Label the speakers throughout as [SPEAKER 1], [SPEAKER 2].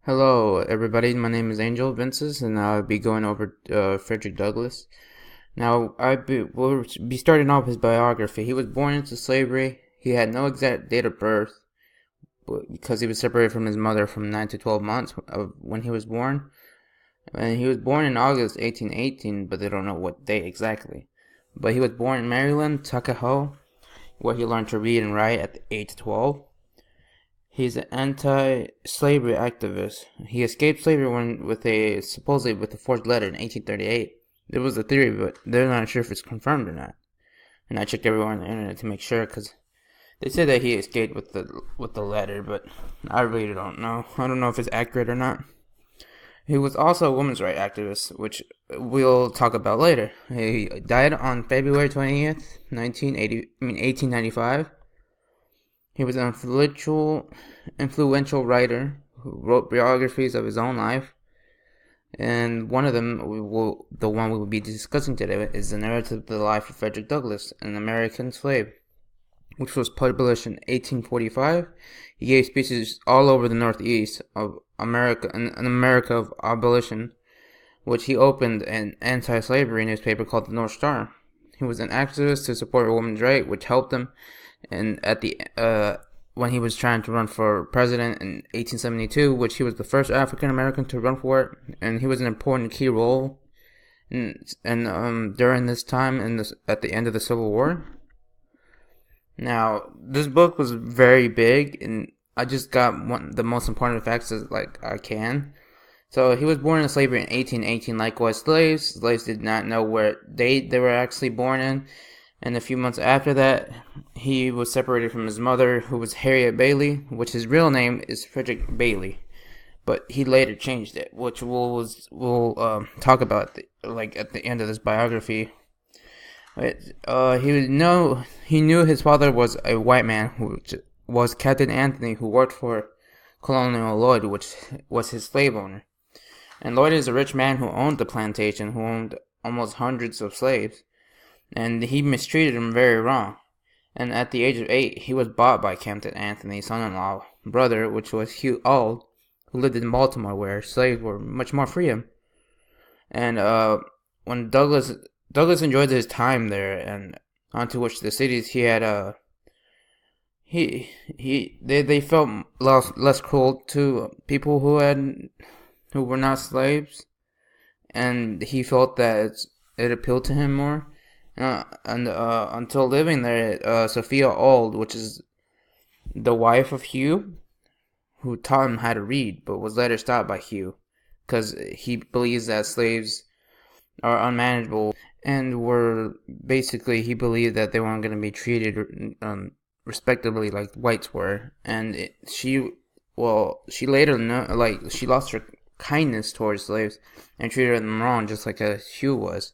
[SPEAKER 1] Hello, everybody. My name is Angel Vences, and I'll be going over Frederick Douglass. Now, we'll be starting off his biography. He was born into slavery. He had no exact date of birth because he was separated from his mother from 9 to 12 months of when he was born. And he was born in August 1818, but they don't know what date exactly. But he was born in Maryland, Tuckahoe, where he learned to read and write at the age of 12. He's an anti-slavery activist. He escaped slavery supposedly with a forged letter in 1838. There was a theory, but they're not sure if it's confirmed or not. And I checked everywhere on the internet to make sure, because they said that he escaped with the letter, but I really don't know. I don't know if it's accurate or not. He was also a women's rights activist, which we'll talk about later. He died on February 20th, 1895. He was an influential writer who wrote biographies of his own life, and one of them, the one we will be discussing today, is the narrative of the life of Frederick Douglass, an American slave, which was published in 1845. He gave speeches all over the Northeast of America, an America of abolition, which he opened an anti-slavery newspaper called the North Star. He was an activist to support a woman's right, which helped him. And when he was trying to run for president in 1872, which he was the first African American to run for it, and he was an important key role during this time at the end of the Civil War. Now, this book was very big, and I just got the most important facts as like I can. So he was born into slavery in 1818. Likewise, slaves did not know where they were actually born in. And a few months after that, he was separated from his mother, who was Harriet Bailey, which his real name is Frederick Bailey, but he later changed it, which we'll talk about at the end of this biography. He knew his father was a white man, who was Captain Anthony, who worked for Colonel Lloyd, which was his slave owner. And Lloyd is a rich man who owned the plantation, who owned almost hundreds of slaves. And he mistreated him very wrong. And at the age of 8, he was bought by Captain Anthony's son-in-law brother, which was Hugh Auld, who lived in Baltimore, where slaves were much more freedom. And when Douglass enjoyed his time there, and onto which the cities he had they felt less cruel to people who were not slaves, and he felt that it appealed to him more. Until living there, Sophia Auld, which is the wife of Hugh, who taught him how to read, but was later stopped by Hugh, because he believes that slaves are unmanageable, and he believed that they weren't going to be treated respectably like whites were, and she later she lost her kindness towards slaves and treated them wrong, just like Hugh was.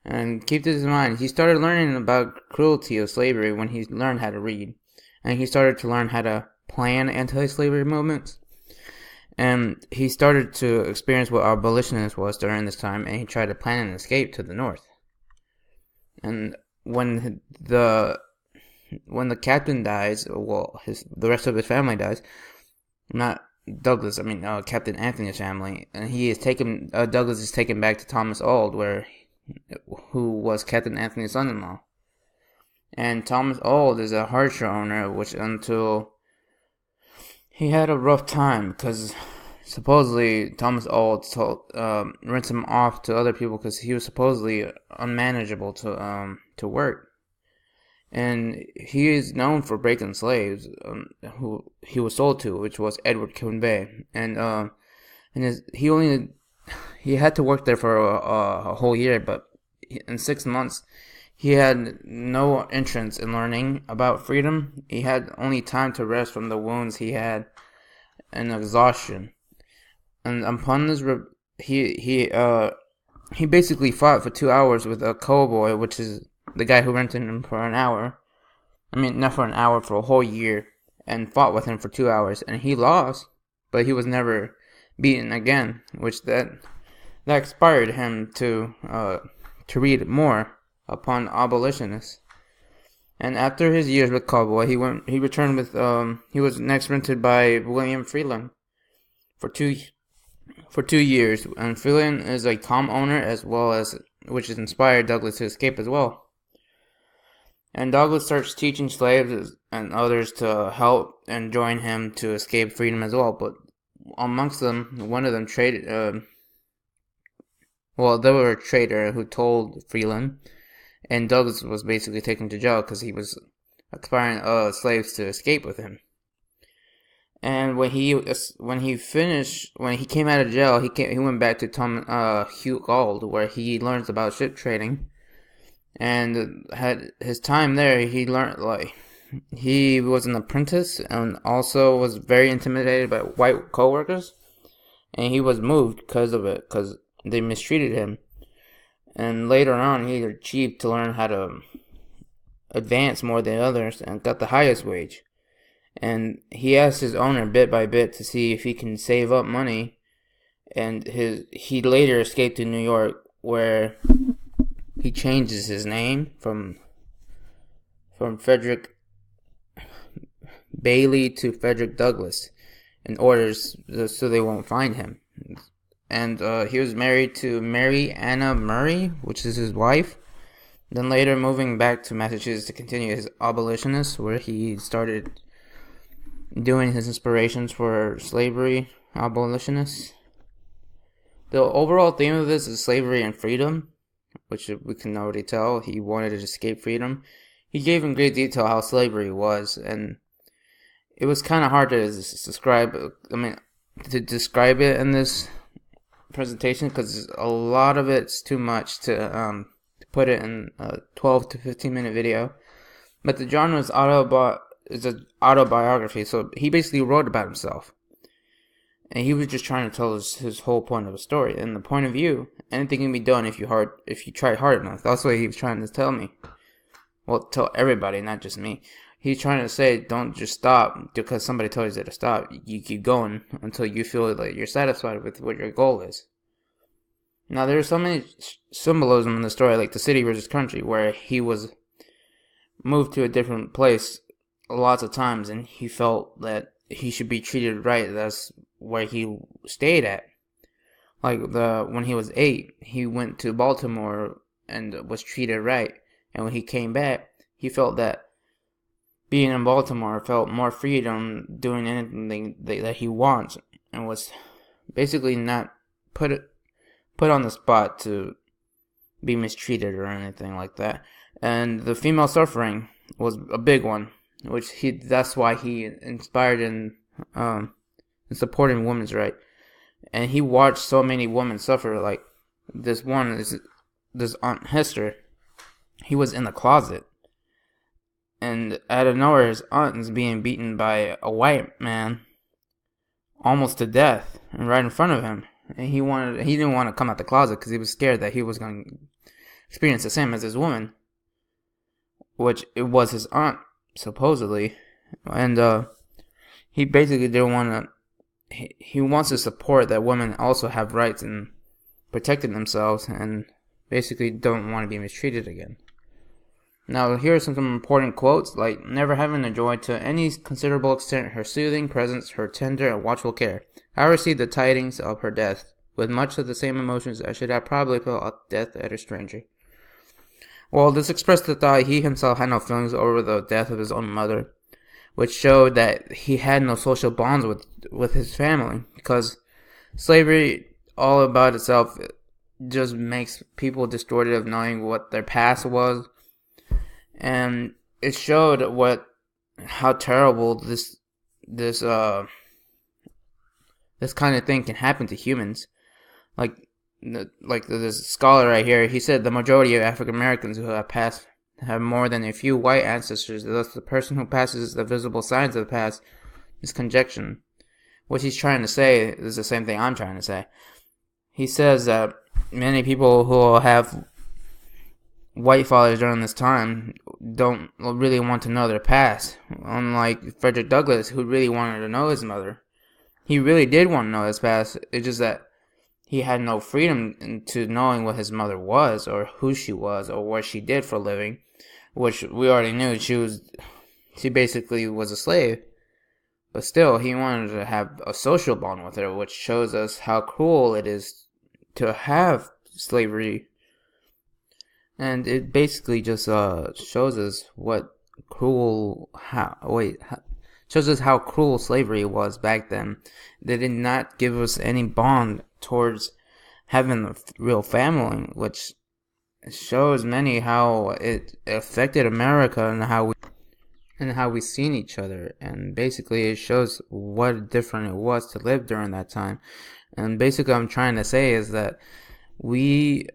[SPEAKER 1] And keep this in mind, he started learning about cruelty of slavery when he learned how to read. And he started to learn how to plan anti-slavery movements. And he started to experience what abolitionism was during this time, and he tried to plan an escape to the North. And when the captain dies, the rest of his family dies, not Douglass, Captain Anthony's family, and Douglass is taken back to Thomas Auld, who was Captain Anthony's son-in-law. And Thomas Auld is a harsher owner, which until he had a rough time, because supposedly Thomas Auld rinsed him off to other people because he was supposedly unmanageable to work. And he is known for breaking slaves, who he was sold to, which was Edward Quinvay. And he had to work there for a whole year, but in 6 months, he had no interest in learning about freedom. He had only time to rest from the wounds he had and exhaustion. And upon this, he basically fought for 2 hours with a cowboy, which is the guy who rented him for an hour. Not for an hour, for a whole year, and fought with him for 2 hours, and he lost, but he was never beaten again, which that inspired him to read more upon abolitionists. And after his years with Cowboy, he returned with he was next rented by William Freeland for 2 years, and Freeland is a calm owner as well as which has inspired Douglas to escape as well. And Douglas starts teaching slaves and others to help and join him to escape freedom as well. But amongst them, one of them traded. There were a trader who told Freeland, and Douglas was basically taken to jail because he was inspiring slaves to escape with him. And when he came out of jail, he went back to Hugh Gold, where he learns about ship trading. And had his time there, he learned, he was an apprentice and also was very intimidated by white coworkers. And he was moved because of it, because they mistreated him. And later on, he achieved to learn how to advance more than others and got the highest wage. And he asked his owner bit by bit to see if he can save up money. And he later escaped to New York, where he changes his name from Fredrick Bailey to Frederick Douglass in orders so they won't find him. And he was married to Mary Anna Murray, which is his wife. Then later moving back to Massachusetts to continue his abolitionist, where he started doing his inspirations for slavery abolitionists. The overall theme of this is slavery and freedom, which we can already tell. He wanted to escape freedom. He gave in great detail how slavery was, and it was kind of hard to describe it in this presentation because a lot of it's too much to put it in a 12 to 15 minute video. But the genre is an autobiography, so he basically wrote about himself. And he was just trying to tell his whole point of a story. And the point of view, anything can be done if you try hard enough. That's what he was trying to tell me. Well, tell everybody, not just me. He's trying to say, don't just stop because somebody told you to stop. You keep going until you feel like you're satisfied with what your goal is. Now, there's so many symbolism in the story, like the city versus country, where he was moved to a different place lots of times, and he felt that he should be treated right. That's where he stayed at. When he was 8, he went to Baltimore and was treated right. And when he came back, he felt that being in Baltimore felt more freedom doing anything that he wants, and was basically not put on the spot to be mistreated or anything like that. And the female suffering was a big one, that's why he inspired in supporting women's rights. And he watched so many women suffer. Like this Aunt Hester, he was in the closet, and out of nowhere, his aunt is being beaten by a white man, almost to death, and right in front of him. And he didn't want to come out the closet because he was scared that he was going to experience the same as his woman, which it was his aunt supposedly, and he basically didn't want to. He wants to support that women also have rights in protecting themselves and basically don't want to be mistreated again. Now, here are some important quotes, like, never having enjoyed to any considerable extent her soothing presence, her tender and watchful care. I received the tidings of her death with much of the same emotions I should have probably felt at death at a stranger. Well, this expressed the thought he himself had no feelings over the death of his own mother, which showed that he had no social bonds with his family, because slavery all about itself just makes people distorted of knowing what their past was, and it showed how terrible this kind of thing can happen to humans. Like this scholar right here, he said the majority of African Americans who have more than a few white ancestors. Thus, the person who passes the visible signs of the past is conjecture. What he's trying to say is the same thing I'm trying to say. He says that many people who have white fathers during this time don't really want to know their past. Unlike Frederick Douglass, who really wanted to know his mother. He really did want to know his past. It's just that he had no freedom into knowing what his mother was, or who she was, or what she did for a living, which we already knew. She basically was a slave, But still, he wanted to have a social bond with her, which shows us how cruel it is to have slavery. And it basically just shows us shows us how cruel slavery was back then. They did not give us any bond towards having a real family, which shows many how it affected America and how we seen each other. And basically it shows what different it was to live during that time. And basically I'm trying to say is that we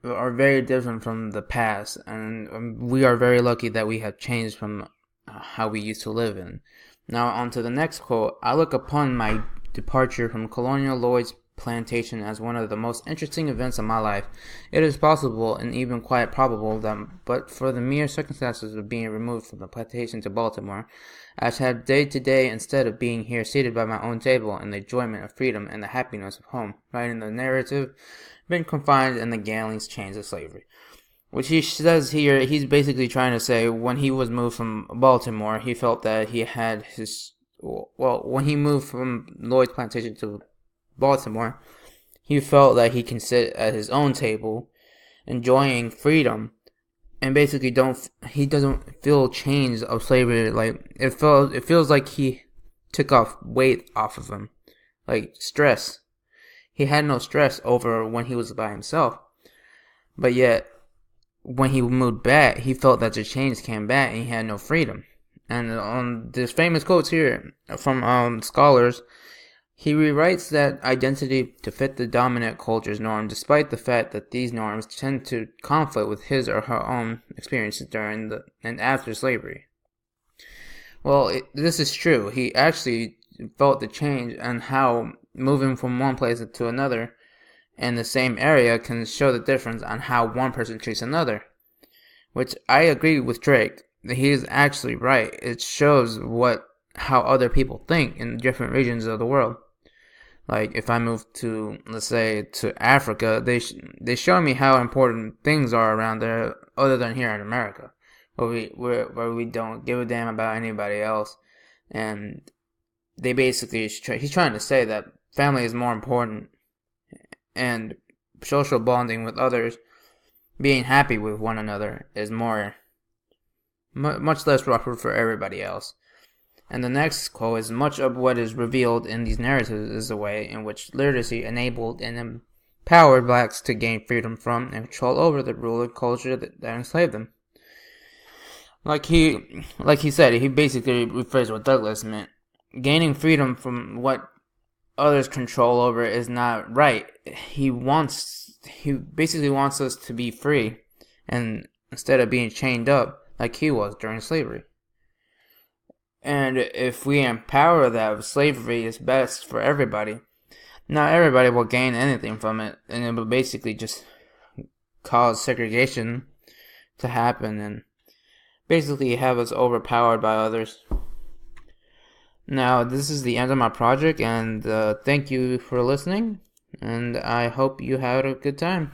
[SPEAKER 1] are very different from the past, and we are very lucky that we have changed from how we used to live in. Now on to the next quote. I look upon my departure from Colonial Lloyd's plantation as one of the most interesting events of my life. It is possible and even quite probable that but for the mere circumstances of being removed from the plantation to Baltimore, I should have day to day, instead of being here seated by my own table in the enjoyment of freedom and the happiness of home, writing the narrative, been confined in the galleys chains of slavery. Which he says here, he's basically trying to say when he was moved from Baltimore, he felt that he had when he moved from Lloyd's plantation to Baltimore, he felt that he can sit at his own table, enjoying freedom, and basically he doesn't feel chains of slavery. Like it feels like he took off weight off of him, like stress. He had no stress over when he was by himself, but yet when he moved back, he felt that the chains came back and he had no freedom. And on this famous quotes here from scholars, he rewrites that identity to fit the dominant culture's norm, despite the fact that these norms tend to conflict with his or her own experiences during and after slavery. Well, this is true. He actually felt the change and how moving from one place to another in the same area can show the difference on how one person treats another. Which I agree with Drake. He is actually right. It shows how other people think in different regions of the world. Like if I move to, let's say, to Africa, they show me how important things are around there, other than here in America, where we don't give a damn about anybody else. And they basically, he's trying to say that family is more important, and social bonding with others, being happy with one another, is much less rougher for everybody else. And the next quote is, much of what is revealed in these narratives is the way in which literacy enabled and empowered blacks to gain freedom from and control over the ruler culture that enslaved them. Like he said, he basically rephrased what Douglas meant. Gaining freedom from what others control over is not right. He basically wants us to be free, and instead of being chained up like he was during slavery. And if we empower that slavery is best for everybody, not everybody will gain anything from it, and it will basically just cause segregation to happen and basically have us overpowered by others. Now, this is the end of my project, and thank you for listening, and I hope you had a good time.